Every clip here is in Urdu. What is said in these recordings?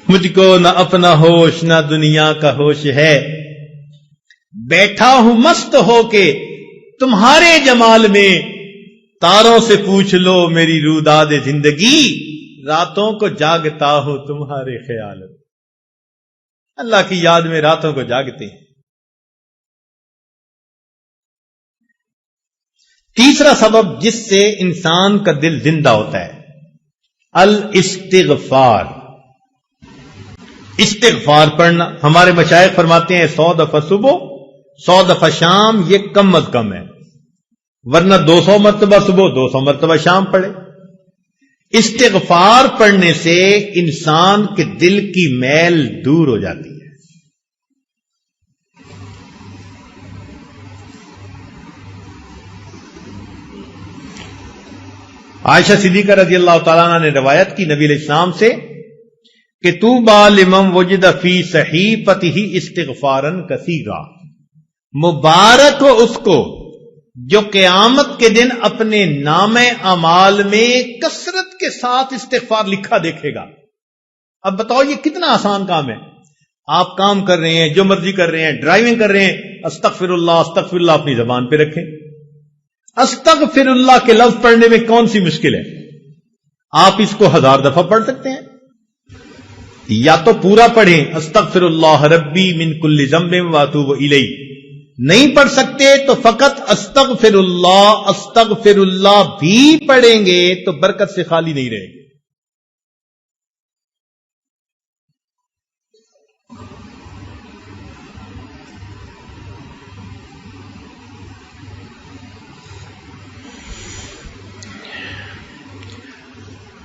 مجھ کو نہ اپنا ہوش نہ دنیا کا ہوش ہے، بیٹھا ہوں مست ہو کے تمہارے جمال میں، تاروں سے پوچھ لو میری روداد زندگی، راتوں کو جاگتا ہوں تمہارے خیال میں۔ اللہ کی یاد میں راتوں کو جاگتے ہیں۔ تیسرا سبب جس سے انسان کا دل زندہ ہوتا ہے، الاستغفار، استغفار پڑھنا۔ ہمارے مشائخ فرماتے ہیں 100 دفعہ صبح 100 دفعہ شام یہ کم از کم ہے، ورنہ 200 مرتبہ صبح 200 مرتبہ شام پڑھے۔ استغفار پڑھنے سے انسان کے دل کی میل دور ہو جاتی ہے۔ عائشہ صدیقہ رضی اللہ تعالیٰ عنہ نے روایت کی نبی علیہ السلام سے کہ طوبی لمن وجد فی صحیفتہ استغفارا کثیرا، مبارک ہو اس کو جو قیامت کے دن اپنے نام اعمال میں کثرت کے ساتھ استغفار لکھا دیکھے گا۔ اب بتاؤ یہ کتنا آسان کام ہے۔ آپ کام کر رہے ہیں، جو مرضی کر رہے ہیں، ڈرائیونگ کر رہے ہیں، استغفر اللہ اپنی زبان پہ رکھیں۔ استغفر اللہ کے لفظ پڑھنے میں کون سی مشکل ہے؟ آپ اس کو 1000 دفعہ پڑھ سکتے ہیں، یا تو پورا پڑھیں استغفر اللہ ربی من کل ذنب واتوب الیہ، نہیں پڑھ سکتے تو فقط استغفر اللہ بھی پڑھیں گے تو برکت سے خالی نہیں رہے گے۔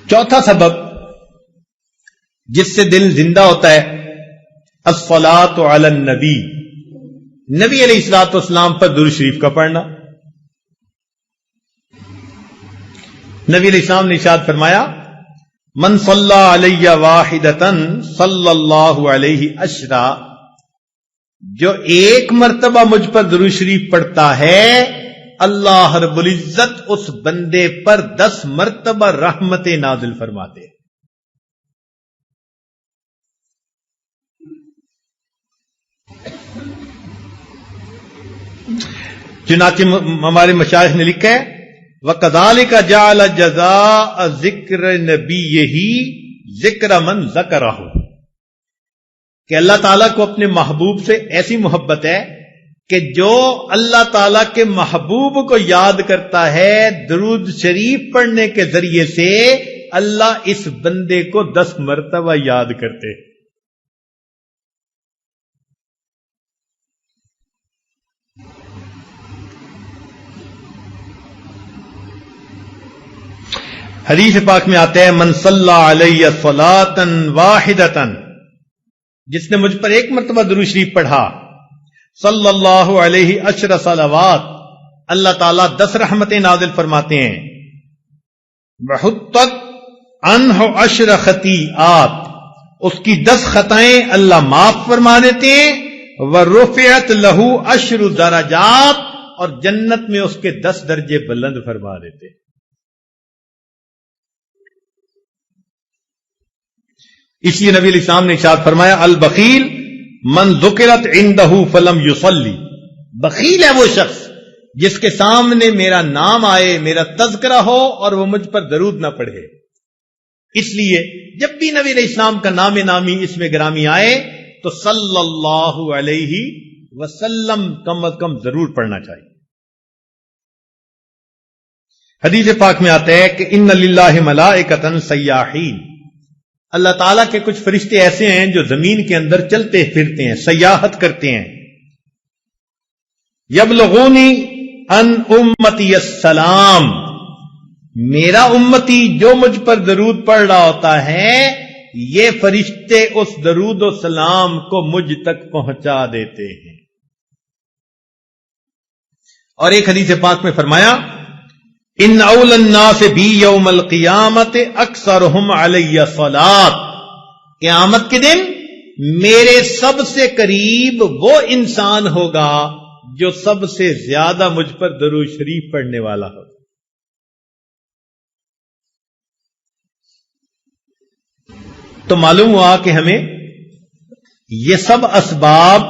چوتھا سبب جس سے دل زندہ ہوتا ہے، الصلاۃ علی النبی، نبی علیہ الصلوۃ والسلام پر درود شریف کا پڑھنا۔ نبی علیہ السلام نے ارشاد فرمایا من صلی علی واحدۃ صلی اللہ علیہ عشرا، جو ایک مرتبہ مجھ پر درود شریف پڑھتا ہے اللہ رب العزت اس بندے پر 10 مرتبہ رحمت نازل فرماتے۔ چنانچہ ہمارے مشائخ نے لکھا ہے وَكَذَلِكَ جَعَلَ جَزَاءَ ذِكْرِ نَبِيِّهِ ذِكْرَ مَنْ ذَكَرَهُ، کہ اللہ تعالیٰ کو اپنے محبوب سے ایسی محبت ہے کہ جو اللہ تعالیٰ کے محبوب کو یاد کرتا ہے درود شریف پڑھنے کے ذریعے سے اللہ اس بندے کو 10 مرتبہ یاد کرتے۔ حدیث پاک میں آتا ہے من صلی علیہ صلاۃ واحدۃ، جس نے مجھ پر ایک مرتبہ درود شریف پڑھا صلی اللہ علیہ عشر صلوات، اللہ تعالیٰ 10 رحمتیں نازل فرماتے ہیں۔ وحطت عنہ 10 خطیئات، اس کی 10 خطائیں اللہ معاف فرما دیتے ہیں۔ ورفعت لہ 10 درجات، اور جنت میں اس کے 10 درجے بلند فرما دیتے ہیں۔ اس لیے نبی علیہ السلام نے ارشاد فرمایا البخیل من ذکرت عندہ فلم یصلی، بخیل ہے وہ شخص جس کے سامنے میرا نام آئے، میرا تذکرہ ہو اور وہ مجھ پر درود نہ پڑھے۔ اس لیے جب بھی نبی علیہ السلام کا نام نامی اس میں گرامی آئے تو صلی اللہ علیہ وسلم کم از کم ضرور پڑھنا چاہیے۔ حدیث پاک میں آتا ہے کہ ان للہ ملائکۃ سیاحین، اللہ تعالیٰ کے کچھ فرشتے ایسے ہیں جو زمین کے اندر چلتے پھرتے ہیں، سیاحت کرتے ہیں۔ یبلغونی ان امتی السلام، میرا امتی جو مجھ پر درود پڑھ رہا ہوتا ہے یہ فرشتے اس درود و سلام کو مجھ تک پہنچا دیتے ہیں۔ اور ایک حدیث پاک میں فرمایا ان اول الناس بی یوم القیامت اکثرہم علی صلاۃ، قیامت کے دن میرے سب سے قریب وہ انسان ہوگا جو سب سے زیادہ مجھ پر درود شریف پڑھنے والا ہوگا۔ تو معلوم ہوا کہ ہمیں یہ سب اسباب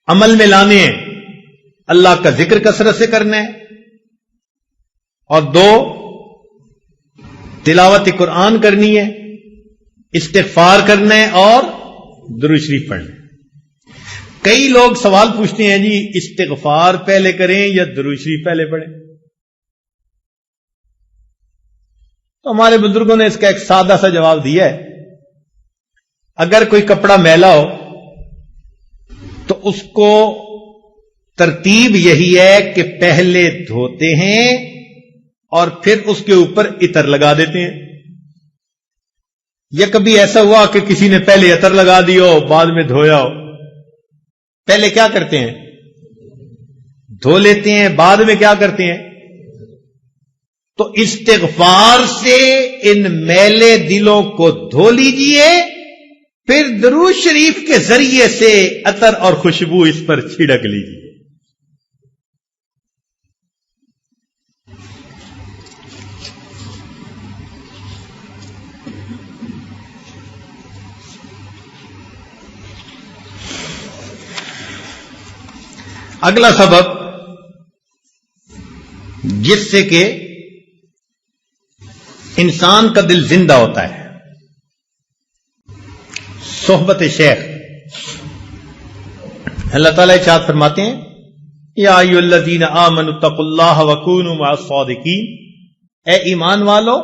عمل میں لانے ہیں. اللہ کا ذکر کثرت سے کرنا ہے، اور 2 تلاوت قرآن کرنی ہے، استغفار کرنا ہے، اور درود شریف پڑھنا ہے. کئی لوگ سوال پوچھتے ہیں جی استغفار پہلے کریں یا درود شریف پہلے پڑھیں؟ تو ہمارے بزرگوں نے اس کا ایک سادہ سا جواب دیا ہے. اگر کوئی کپڑا میلا ہو تو اس کو ترتیب یہی ہے کہ پہلے دھوتے ہیں اور پھر اس کے اوپر عطر لگا دیتے ہیں. یا کبھی ایسا ہوا کہ کسی نے پہلے عطر لگا دی ہو بعد میں دھویا ہو؟ پہلے کیا کرتے ہیں؟ دھو لیتے ہیں، بعد میں کیا کرتے ہیں؟ تو استغفار سے ان میلے دلوں کو دھو لیجئے، پھر درود شریف کے ذریعے سے عطر اور خوشبو اس پر چھڑک لیجئے. اگلا سبب جس سے کہ انسان کا دل زندہ ہوتا ہے، صحبت شیخ. اللہ تعالیٰ ارشاد فرماتے ہیں یا ایھا الذین آمنوا اتقوا اللہ وکونوا مع الصادقین، اے ایمان والو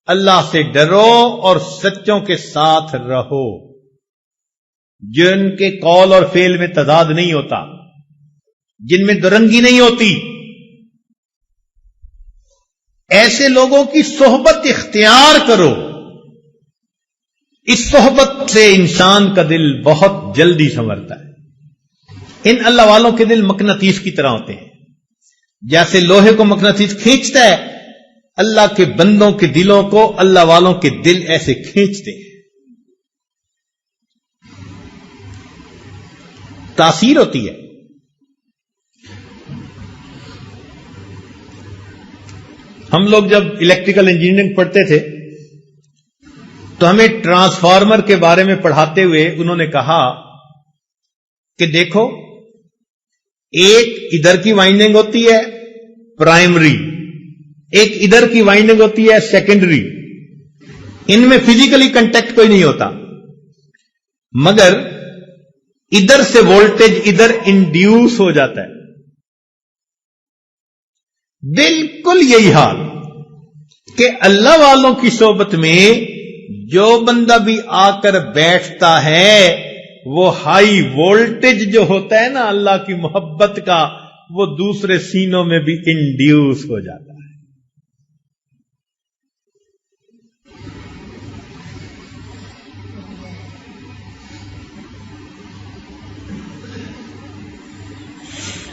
اللہ سے ڈرو اور سچوں کے ساتھ رہو، جن کے قول اور فعل میں تضاد نہیں ہوتا، جن میں درنگی نہیں ہوتی. ایسے لوگوں کی صحبت اختیار کرو. اس صحبت سے انسان کا دل بہت جلدی سنورتا ہے. ان اللہ والوں کے دل مقناطیس کی طرح ہوتے ہیں. جیسے لوہے کو مقناطیس کھینچتا ہے، اللہ کے بندوں کے دلوں کو اللہ والوں کے دل ایسے کھینچتے ہیں. تاثیر ہوتی ہے. ہم لوگ جب الیکٹریکل انجینئرنگ پڑھتے تھے تو ہمیں ٹرانسفارمر کے بارے میں پڑھاتے ہوئے انہوں نے کہا کہ دیکھو، ایک ادھر کی وائنڈنگ ہوتی ہے پرائمری، ایک ادھر کی وائنڈنگ ہوتی ہے سیکنڈری. ان میں فزیکلی کنٹیکٹ کوئی نہیں ہوتا، مگر ادھر سے وولٹیج ادھر انڈیوس ہو جاتا ہے. بالکل یہی حال کہ اللہ والوں کی صحبت میں جو بندہ بھی آ کر بیٹھتا ہے وہ ہائی وولٹیج جو ہوتا ہے نا اللہ کی محبت کا، وہ دوسرے سینوں میں بھی انڈیوس ہو جاتا ہے.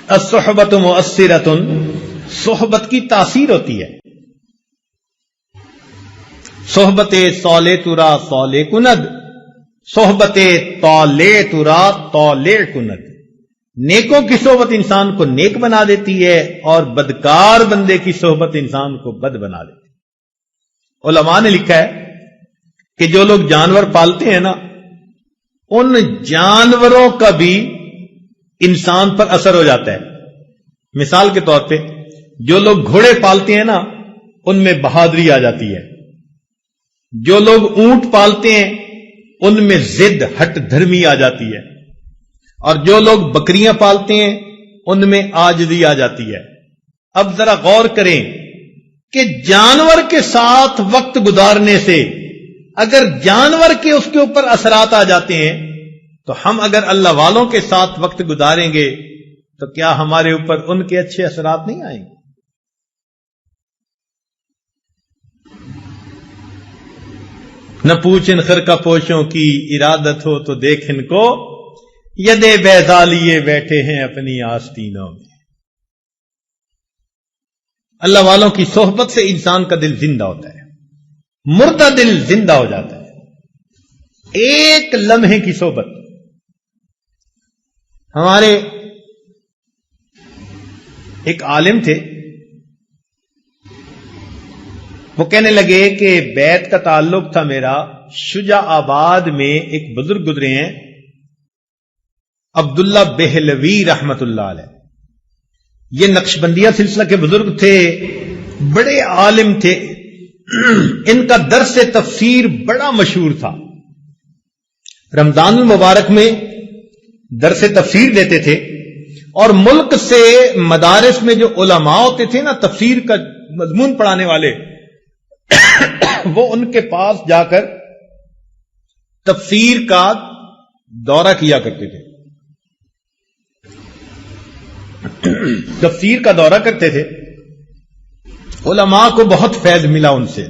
الصحبت مؤثرۃ، صحبت کی تاثیر ہوتی ہے. صحبت صالح ترا صالح کند، صحبت طالع ترا طالع کند. نیکوں کی صحبت انسان کو نیک بنا دیتی ہے اور بدکار بندے کی صحبت انسان کو بد بنا دیتی ہے. علماء نے لکھا ہے کہ جو لوگ جانور پالتے ہیں نا، ان جانوروں کا بھی انسان پر اثر ہو جاتا ہے. مثال کے طور پہ جو لوگ گھوڑے پالتے ہیں نا، ان میں بہادری آ جاتی ہے. جو لوگ اونٹ پالتے ہیں ان میں ضد ہٹ دھرمی آ جاتی ہے. اور جو لوگ بکریاں پالتے ہیں ان میں عاجزی آ جاتی ہے. اب ذرا غور کریں کہ جانور کے ساتھ وقت گزارنے سے اگر جانور کے اس کے اوپر اثرات آ جاتے ہیں، تو ہم اگر اللہ والوں کے ساتھ وقت گزاریں گے تو کیا ہمارے اوپر ان کے اچھے اثرات نہیں آئیں گے؟ نہ پوچھن خرقہ پوشوں کی ارادت ہو تو دیکھن کو، یدے بیضا لیے بیٹھے ہیں اپنی آستینوں میں. اللہ والوں کی صحبت سے انسان کا دل زندہ ہوتا ہے، مردہ دل زندہ ہو جاتا ہے. ایک لمحے کی صحبت. ہمارے ایک عالم تھے، وہ کہنے لگے کہ بیت کا تعلق تھا میرا شجاع آباد میں ایک بزرگ گزرے ہیں عبداللہ بہلوی رحمت اللہ علیہ. یہ نقشبندیہ سلسلہ کے بزرگ تھے, بڑے عالم تھے. ان کا درس تفسیر بڑا مشہور تھا. رمضان المبارک میں درس تفسیر دیتے تھے, اور ملک سے مدارس میں جو علماء ہوتے تھے نا تفسیر کا مضمون پڑھانے والے, وہ ان کے پاس جا کر تفسیر کا دورہ کیا کرتے تھے, تفسیر کا دورہ کرتے تھے. علماء کو بہت فیض ملا ان سے,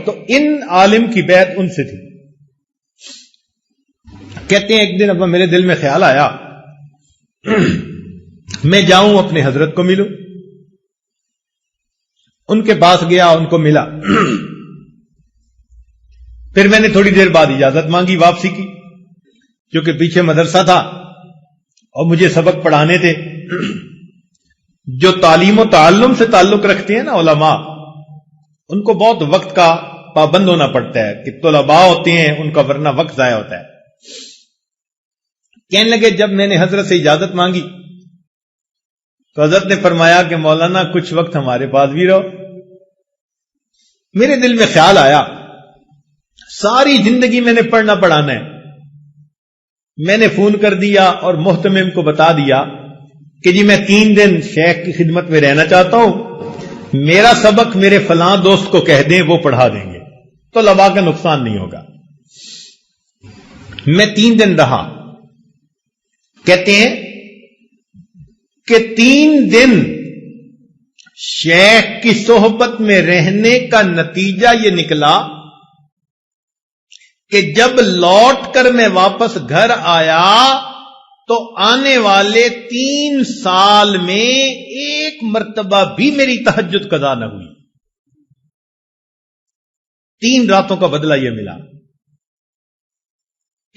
تو ان عالم کی بیعت ان سے تھی. کہتے ہیں ایک دن اب میرے دل میں خیال آیا میں جاؤں اپنے حضرت کو ملوں. ان کے پاس گیا, ان کو ملا. پھر میں نے تھوڑی دیر بعد اجازت مانگی واپسی کی, کیونکہ پیچھے مدرسہ تھا اور مجھے سبق پڑھانے تھے. جو تعلیم و تعلم سے تعلق رکھتے ہیں نا علماء, ان کو بہت وقت کا پابند ہونا پڑتا ہے کہ طلباء ہوتے ہیں ان کا ورنہ وقت ضائع ہوتا ہے. کہنے لگے جب میں نے حضرت سے اجازت مانگی تو حضرت نے فرمایا کہ مولانا کچھ وقت ہمارے پاس بھی رہو. میرے دل میں خیال آیا ساری زندگی میں نے پڑھنا پڑھانا ہے. میں نے فون کر دیا اور محتمم کو بتا دیا کہ جی میں 3 دن شیخ کی خدمت میں رہنا چاہتا ہوں, میرا سبق میرے فلاں دوست کو کہہ دیں وہ پڑھا دیں گے, تو لبا کا نقصان نہیں ہوگا. میں 3 دن رہا. کہتے ہیں کہ 3 دن شیخ کی صحبت میں رہنے کا نتیجہ یہ نکلا کہ جب لوٹ کر میں واپس گھر آیا تو آنے والے 3 سال میں ایک مرتبہ بھی میری تہجد قضا نہ ہوئی. 3 راتوں کا بدلہ یہ ملا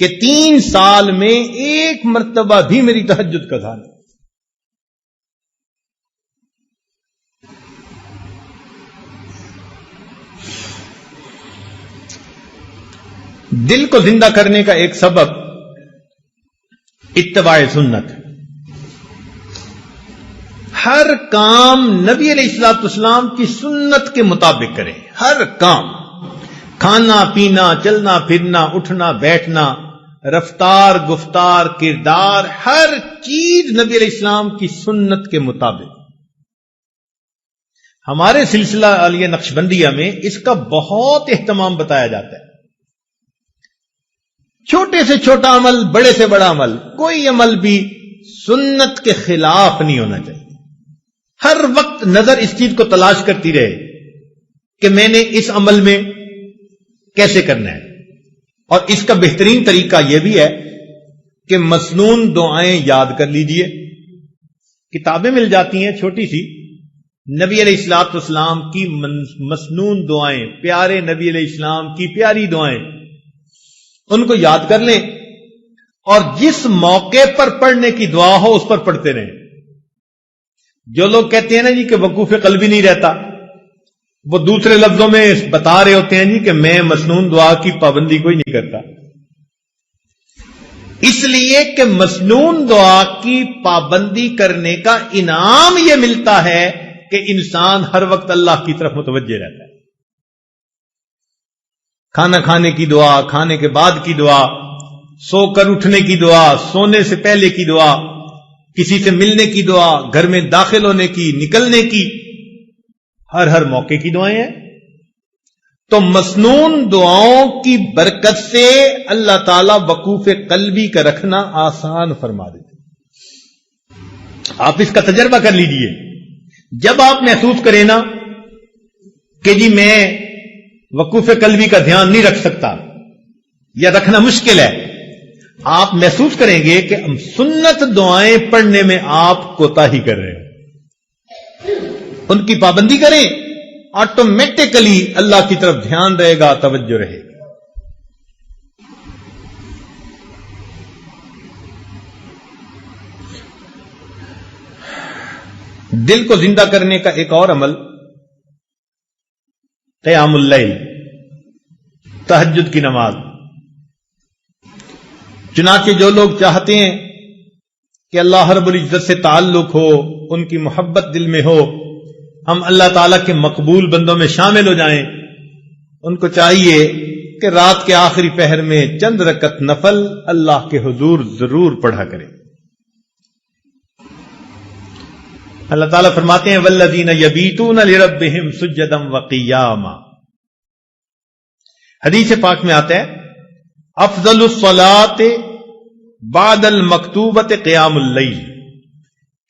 کہ 3 سال میں ایک مرتبہ بھی میری تہجد قضا نہیں. دل کو زندہ کرنے کا ایک سبب اتباع سنت. ہر کام نبی علیہ الصلوۃ والسلام کی سنت کے مطابق کریں. ہر کام, کھانا پینا, چلنا پھرنا, اٹھنا بیٹھنا, رفتار گفتار کردار, ہر چیز نبی علیہ السلام کی سنت کے مطابق. ہمارے سلسلہ عالیہ نقشبندیہ میں اس کا بہت اہتمام بتایا جاتا ہے. چھوٹے سے چھوٹا عمل, بڑے سے بڑا عمل, کوئی عمل بھی سنت کے خلاف نہیں ہونا چاہیے. ہر وقت نظر اس چیز کو تلاش کرتی رہے کہ میں نے اس عمل میں کیسے کرنا ہے. اور اس کا بہترین طریقہ یہ بھی ہے کہ مسنون دعائیں یاد کر لیجئے. کتابیں مل جاتی ہیں چھوٹی سی, نبی علیہ الصلوۃ والسلام کی مسنون دعائیں, پیارے نبی علیہ السلام کی پیاری دعائیں, ان کو یاد کر لیں اور جس موقع پر پڑھنے کی دعا ہو اس پر پڑھتے رہیں. جو لوگ کہتے ہیں نا جی کہ وقوف قلبی نہیں رہتا, وہ دوسرے لفظوں میں بتا رہے ہوتے ہیں جی کہ میں مسنون دعا کی پابندی کوئی نہیں کرتا. اس لیے کہ مسنون دعا کی پابندی کرنے کا انعام یہ ملتا ہے کہ انسان ہر وقت اللہ کی طرف متوجہ رہتا ہے. کھانا کھانے کی دعا, کھانے کے بعد کی دعا, سو کر اٹھنے کی دعا, سونے سے پہلے کی دعا, کسی سے ملنے کی دعا, گھر میں داخل ہونے کی, نکلنے کی, ہر موقع کی دعائیں ہیں. تو مسنون دعاؤں کی برکت سے اللہ تعالی وقوف قلبی کا رکھنا آسان فرما دیتے. آپ اس کا تجربہ کر لیجئے. جب آپ محسوس کریں نا کہ جی میں وقوف قلبی کا دھیان نہیں رکھ سکتا یا رکھنا مشکل ہے, آپ محسوس کریں گے کہ سنت دعائیں پڑھنے میں آپ کوتاہی کر رہے ہیں. ان کی پابندی کریں, آٹومیٹکلی اللہ کی طرف دھیان رہے گا, توجہ رہے گی. دل کو زندہ کرنے کا ایک اور عمل قیام اللیل، تہجد کی نماز۔ چنانچہ جو لوگ چاہتے ہیں کہ اللہ رب العزت سے تعلق ہو، ان کی محبت دل میں ہو، ہم اللہ تعالیٰ کے مقبول بندوں میں شامل ہو جائیں، ان کو چاہیے کہ رات کے آخری پہر میں چند رکعت نفل اللہ کے حضور ضرور پڑھا کریں۔ اللہ تعالیٰ فرماتے ہیں والذین یبیتون لربہم سجدا وقیاما۔ حدیث پاک میں آتا ہے افضل الصلاۃ بعد المکتوبۃ قیام اللیل،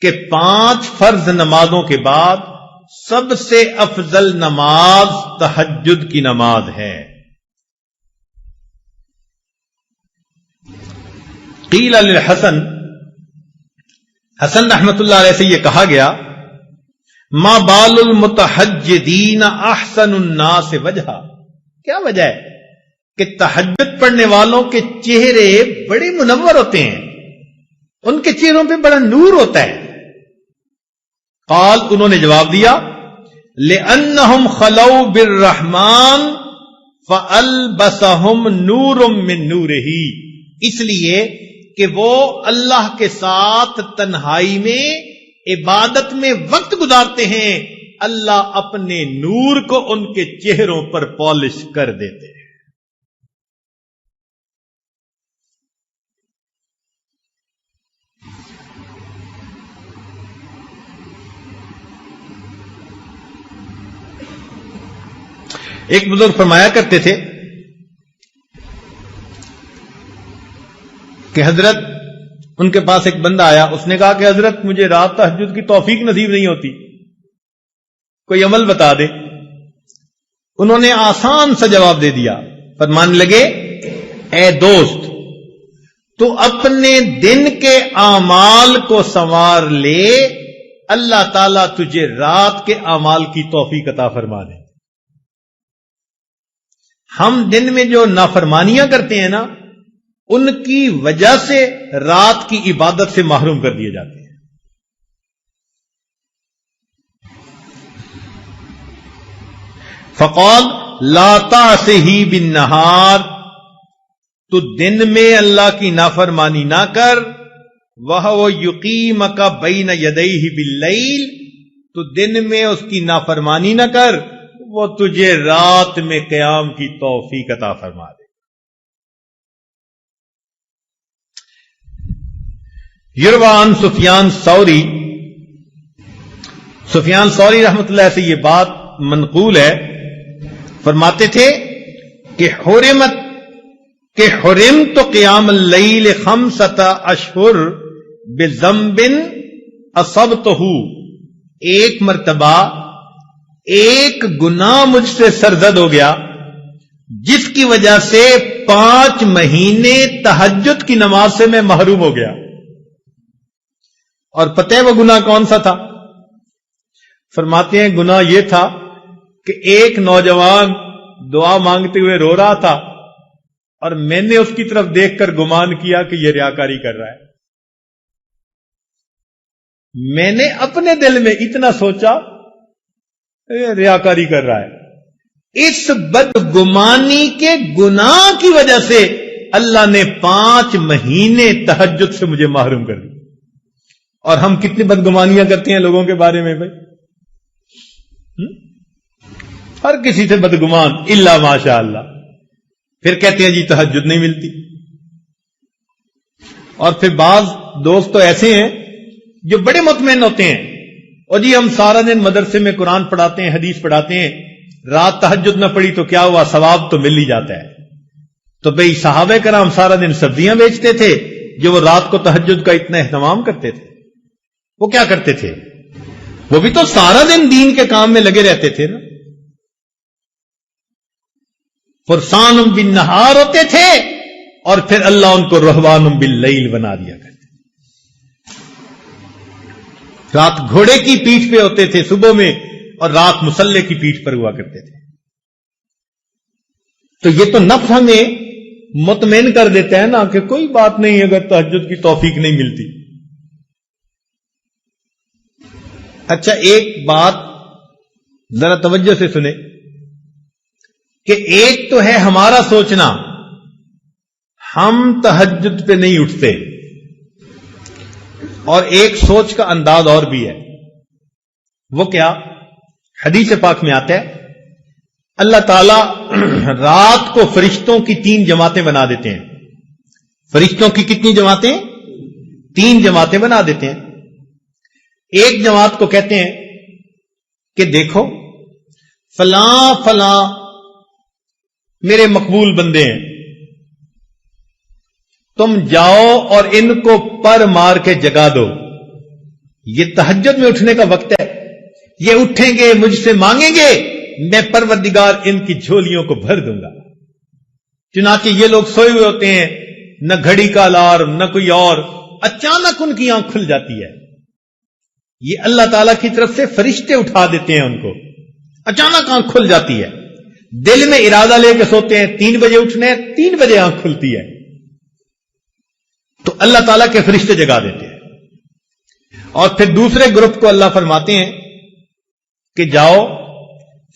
کہ 5 فرض نمازوں کے بعد سب سے افضل نماز تہجد کی نماز ہے۔ قیل للحسن، حسن رحمت اللہ علیہ سے یہ کہا گیا ما بال المتہجدین احسن الناس وجہا، کیا وجہ ہے کہ تہجد پڑھنے والوں کے چہرے بڑے منور ہوتے ہیں، ان کے چہروں پہ بڑا نور ہوتا ہے۔ قال، انہوں نے جواب دیا لأنہم خلو بالرحمن فألبسہم نور من نورہ، اس لیے کہ وہ اللہ کے ساتھ تنہائی میں عبادت میں وقت گزارتے ہیں، اللہ اپنے نور کو ان کے چہروں پر پالش کر دیتے ہیں۔ ایک بزرگ فرمایا کرتے تھے کہ حضرت، ان کے پاس ایک بندہ آیا، اس نے کہا کہ حضرت مجھے رات تہجد کی توفیق نصیب نہیں ہوتی، کوئی عمل بتا دے۔ انہوں نے آسان سا جواب دے دیا، فرمانے لگے اے دوست، تو اپنے دن کے اعمال کو سنوار لے، اللہ تعالیٰ تجھے رات کے اعمال کی توفیق عطا فرما دے۔ ہم دن میں جو نافرمانیاں کرتے ہیں نا، ان کی وجہ سے رات کی عبادت سے محروم کر دیے جاتے ہیں۔ فقال لا تعصه بالنهار، تو دن میں اللہ کی نافرمانی نہ کر، وَهُوَ يُقِيمَكَ بَيْنَ يَدَيْهِ بِاللَّيْلِ، تو دن میں اس کی نافرمانی نہ کر، وہ تجھے رات میں قیام کی توفیق عطا فرما دے۔ یروان سفیان ثوری رحمت اللہ سے یہ بات منقول ہے، فرماتے تھے کہ حرمت قیام اللیل 5 اشہر بذنب اصبتہ، ایک مرتبہ ایک گناہ مجھ سے سرزد ہو گیا جس کی وجہ سے 5 مہینے تہجد کی نماز سے میں محروم ہو گیا۔ اور پتہ ہے وہ گناہ کون سا تھا؟ فرماتے ہیں گناہ یہ تھا کہ ایک نوجوان دعا مانگتے ہوئے رو رہا تھا، اور میں نے اس کی طرف دیکھ کر گمان کیا کہ یہ ریاکاری کر رہا ہے۔ میں نے اپنے دل میں اتنا سوچا ریاکاری کر رہا ہے۔ اس بدگمانی کے گناہ کی وجہ سے اللہ نے 5 مہینے تہجد سے مجھے محروم کر دیا۔ اور ہم کتنی بدگمانیاں کرتے ہیں لوگوں کے بارے میں بھائی، ہر کسی سے بدگمان الا ماشاء اللہ، پھر کہتے ہیں جی تہجد نہیں ملتی۔ اور پھر بعض دوست تو ایسے ہیں جو بڑے مطمئن ہوتے ہیں، اور جی ہم سارا دن مدرسے میں قرآن پڑھاتے ہیں، حدیث پڑھاتے ہیں، رات تہجد نہ پڑھی تو کیا ہوا، ثواب تو مل ہی جاتا ہے۔ تو بھئی صحابہ کرام سارا دن سبزیاں بیچتے تھے، جو وہ رات کو تہجد کا اتنا اہتمام کرتے تھے، وہ کیا کرتے تھے؟ وہ بھی تو سارا دن دین کے کام میں لگے رہتے تھے نا، فرسان بالنہار ہوتے تھے، اور پھر اللہ ان کو رہبان باللیل بنا دیا کرتے، رات گھوڑے کی پیٹھ پہ ہوتے تھے صبح میں، اور رات مسلح کی پیٹھ پر ہوا کرتے تھے۔ تو یہ تو نفس ہمیں مطمئن کر دیتا ہے نا کہ کوئی بات نہیں اگر تہجد کی توفیق نہیں ملتی۔ اچھا ایک بات ذرا توجہ سے سنیں، کہ ایک تو ہے ہمارا سوچنا ہم تہجد پہ نہیں اٹھتے، اور ایک سوچ کا انداز اور بھی ہے، وہ کیا؟ حدیث پاک میں آتا ہے اللہ تعالی رات کو فرشتوں کی 3 جماعتیں بنا دیتے ہیں۔ فرشتوں کی کتنی جماعتیں؟ 3 جماعتیں بنا دیتے ہیں۔ ایک جماعت کو کہتے ہیں کہ دیکھو فلاں فلاں میرے مقبول بندے ہیں، تم جاؤ اور ان کو پر مار کے جگا دو، یہ تہجد میں اٹھنے کا وقت ہے، یہ اٹھیں گے مجھ سے مانگیں گے، میں پروردگار ان کی جھولیوں کو بھر دوں گا۔ چنانچہ یہ لوگ سوئے ہوئے ہوتے ہیں، نہ گھڑی کا الارم نہ کوئی اور، اچانک ان کی آنکھ کھل جاتی ہے۔ یہ اللہ تعالی کی طرف سے فرشتے اٹھا دیتے ہیں ان کو، اچانک آنکھ کھل جاتی ہے، دل میں ارادہ لے کے سوتے ہیں 3 بجے اٹھنے، 3 بجے آنکھ کھلتی ہے، تو اللہ تعالیٰ کے فرشتے جگا دیتے ہیں۔ اور پھر دوسرے گروپ کو اللہ فرماتے ہیں کہ جاؤ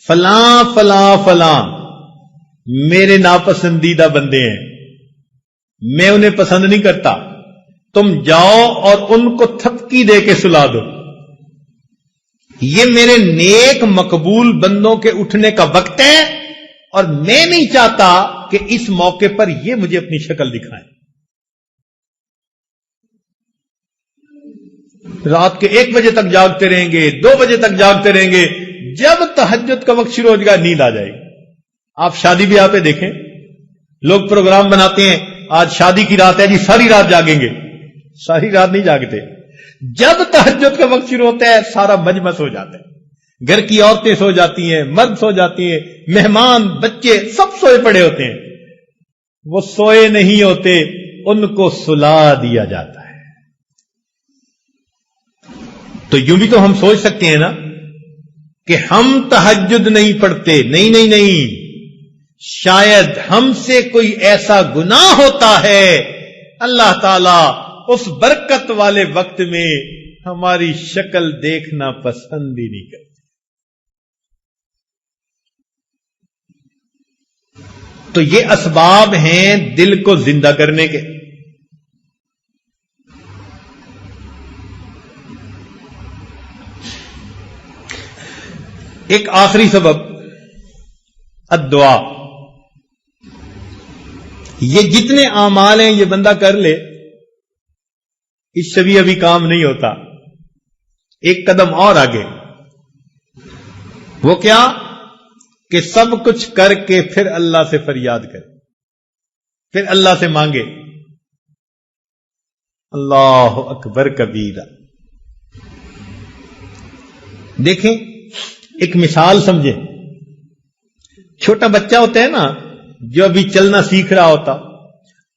فلاں فلاں فلاں میرے ناپسندیدہ بندے ہیں، میں انہیں پسند نہیں کرتا، تم جاؤ اور ان کو تھپکی دے کے سلا دو، یہ میرے نیک مقبول بندوں کے اٹھنے کا وقت ہے، اور میں نہیں چاہتا کہ اس موقع پر یہ مجھے اپنی شکل دکھائیں۔ رات کے 1 بجے تک جاگتے رہیں گے، 2 بجے تک جاگتے رہیں گے، جب تہجد کا وقت شروع ہو جائے گا نیند آ جائے گی۔ آپ شادی بیاہ پہ دیکھیں، لوگ پروگرام بناتے ہیں آج شادی کی رات ہے جی ساری رات جاگیں گے، ساری رات نہیں جاگتے، جب تہجد کا وقت شروع ہوتا ہے سارا مجمع سو جاتا ہے، گھر کی عورتیں سو جاتی ہیں، مرد سو جاتی ہیں، مہمان بچے سب سوئے پڑے ہوتے ہیں، وہ سوئے نہیں ہوتے، ان کو سلا دیا جاتا ہے۔ تو یوں بھی تو ہم سوچ سکتے ہیں نا کہ ہم تہجد نہیں پڑھتے، نہیں، شاید ہم سے کوئی ایسا گناہ ہوتا ہے، اللہ تعالی اس برکت والے وقت میں ہماری شکل دیکھنا پسند ہی نہیں کرتے۔ تو یہ اسباب ہیں دل کو زندہ کرنے کے۔ ایک آخری سبب الدعا، یہ جتنے اعمال ہیں یہ بندہ کر لے، اس سے بھی ابھی کام نہیں ہوتا، ایک قدم اور آگے، وہ کیا کہ سب کچھ کر کے پھر اللہ سے فریاد کرے، پھر اللہ سے مانگے۔ اللہ اکبر کبیرہ۔ دیکھیں ایک مثال سمجھیں، چھوٹا بچہ ہوتا ہے نا جو ابھی چلنا سیکھ رہا ہوتا،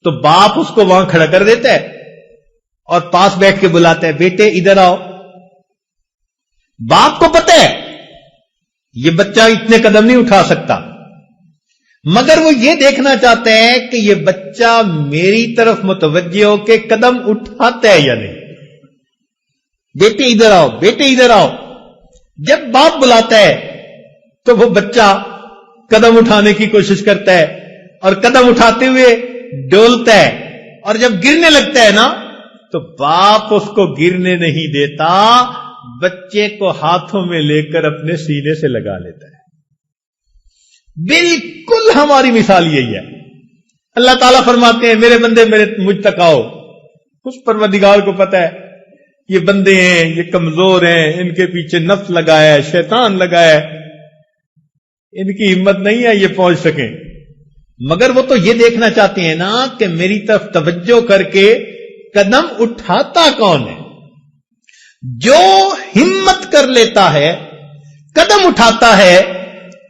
تو باپ اس کو وہاں کھڑا کر دیتا ہے اور پاس بیٹھ کے بلاتا ہے، بیٹے ادھر آؤ۔ باپ کو پتہ ہے یہ بچہ اتنے قدم نہیں اٹھا سکتا، مگر وہ یہ دیکھنا چاہتا ہے کہ یہ بچہ میری طرف متوجہ ہو کے قدم اٹھاتا ہے یا نہیں۔ بیٹے ادھر آؤ، بیٹے ادھر آؤ۔ جب باپ بلاتا ہے تو وہ بچہ قدم اٹھانے کی کوشش کرتا ہے، اور قدم اٹھاتے ہوئے ڈولتا ہے، اور جب گرنے لگتا ہے نا تو باپ اس کو گرنے نہیں دیتا، بچے کو ہاتھوں میں لے کر اپنے سینے سے لگا لیتا ہے۔ بالکل ہماری مثال یہی ہے۔ اللہ تعالیٰ فرماتے ہیں میرے بندے مجھ تک آؤ، اس پروردگار کو پتہ ہے یہ بندے ہیں، یہ کمزور ہیں، ان کے پیچھے نفس لگایا ہے، شیطان لگایا ہے، ان کی ہمت نہیں ہے یہ پہنچ سکیں، مگر وہ تو یہ دیکھنا چاہتے ہیں نا کہ میری طرف توجہ کر کے قدم اٹھاتا کون ہے۔ جو ہمت کر لیتا ہے، قدم اٹھاتا ہے،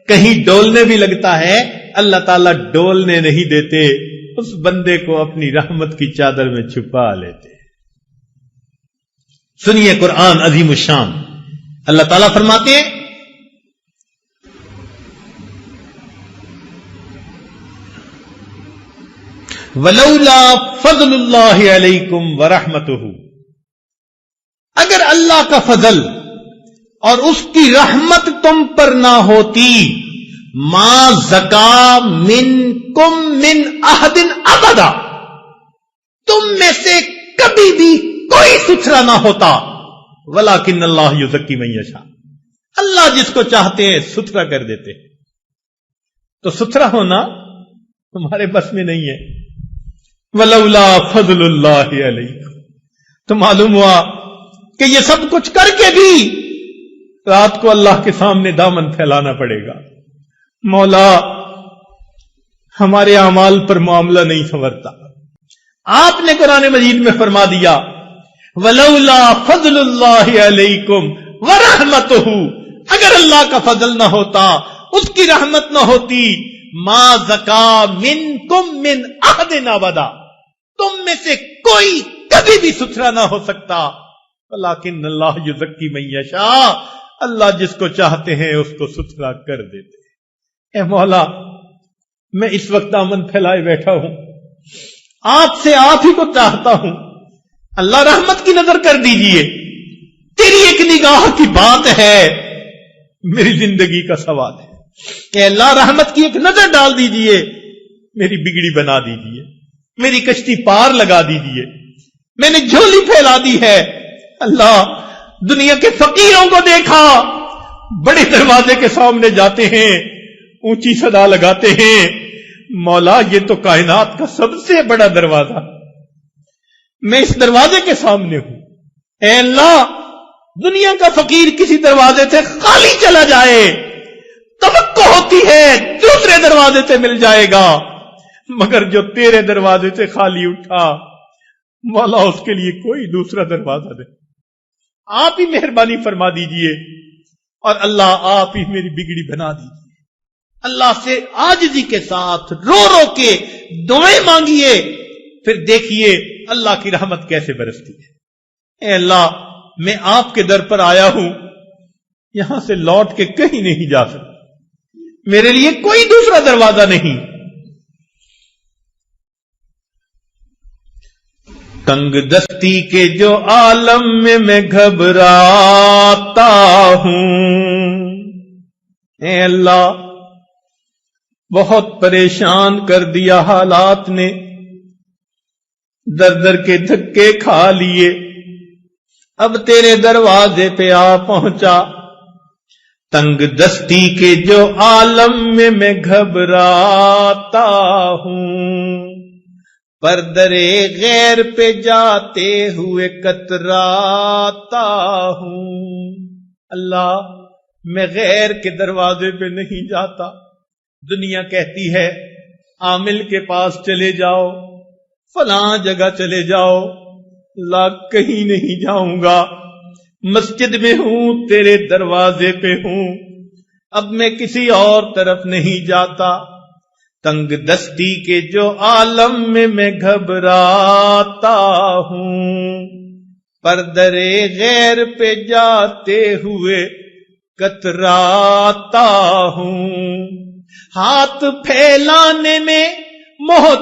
کہیں ڈولنے بھی لگتا ہے، اللہ تعالیٰ ڈولنے نہیں دیتے، اس بندے کو اپنی رحمت کی چادر میں چھپا لیتے۔ سنیے قرآن عظیم الشان، اللہ تعالیٰ فرماتے ہیں وَلَوْلَا فَضْلُ اللَّهِ عَلَيْكُمْ وَرَحْمَتُهُ، اگر اللہ کا فضل اور اس کی رحمت تم پر نہ ہوتی ما زکا منکم من احد ابدا، تم میں سے کبھی بھی کوئی ستھرا نہ ہوتا، ولکن اللہ یزکی من یشاء، اللہ جس کو چاہتے ہیں ستھرا کر دیتے ہیں۔ تو ستھرا ہونا تمہارے بس میں نہیں ہے۔ ولولا فضل اللہ علیکم، تو معلوم ہوا کہ یہ سب کچھ کر کے بھی رات کو اللہ کے سامنے دامن پھیلانا پڑے گا۔ مولا ہمارے اعمال پر معاملہ نہیں سنورتا۔ آپ نے قرآن مجید میں فرما دیا ولولا فضل اللہ علیکم ورحمتہ، اگر اللہ کا فضل نہ ہوتا، اس کی رحمت نہ ہوتی، ما زکا منکم من احد ابدا، تم میں سے کوئی کبھی بھی ستھرا نہ ہو سکتا، ولیکن اللہ یزکی من یشاء، اللہ جس کو چاہتے ہیں اس کو ستھرا کر دیتے ہیں۔ اے مولا میں اس وقت دامن پھیلائے بیٹھا ہوں، آپ سے آپ ہی کو چاہتا ہوں، اللہ رحمت کی نظر کر دیجئے، تیری ایک نگاہ کی بات ہے، میری زندگی کا سوال ہے کہ اللہ رحمت کی ایک نظر ڈال دیجئے، میری بگڑی بنا دیجئے، میری کشتی پار لگا دیجئے، میں نے جھولی پھیلا دی ہے۔ اللہ دنیا کے فقیروں کو دیکھا، بڑے دروازے کے سامنے جاتے ہیں، اونچی صدا لگاتے ہیں، مولا یہ تو کائنات کا سب سے بڑا دروازہ، میں اس دروازے کے سامنے ہوں۔ اے اللہ دنیا کا فقیر کسی دروازے سے خالی چلا جائے، توقع ہوتی ہے دوسرے دروازے سے مل جائے گا، مگر جو تیرے دروازے سے خالی اٹھا، مولا اس کے لیے کوئی دوسرا دروازہ دے۔ آپ ہی مہربانی فرما دیجئے، اور اللہ آپ ہی میری بگڑی بنا دیجئے۔ اللہ سے عاجزی کے ساتھ رو رو کے دعائیں مانگیے، پھر دیکھیے اللہ کی رحمت کیسے برستی ہے۔ اے اللہ میں آپ کے در پر آیا ہوں، یہاں سے لوٹ کے کہیں نہیں جا سکتا، میرے لیے کوئی دوسرا دروازہ نہیں۔ تنگ دستی کے جو عالم میں گھبراتا ہوں، اے اللہ بہت پریشان کر دیا حالات نے، در در کے دھکے کھا لیے، اب تیرے دروازے پہ آ پہنچا۔ تنگ دستی کے جو عالم میں گھبراتا ہوں، پردرے غیر پہ جاتے ہوئے کتراتا ہوں۔ اللہ میں غیر کے دروازے پہ نہیں جاتا، دنیا کہتی ہے عامل کے پاس چلے جاؤ، فلاں جگہ چلے جاؤ، لا کہیں نہیں جاؤں گا، مسجد میں ہوں، تیرے دروازے پہ ہوں، اب میں کسی اور طرف نہیں جاتا۔ تنگ دستی کے جو عالم میں گھبراتا ہوں، پردرے غیر پہ جاتے ہوئے کتراتا ہوں، ہاتھ پھیلانے میں محتاج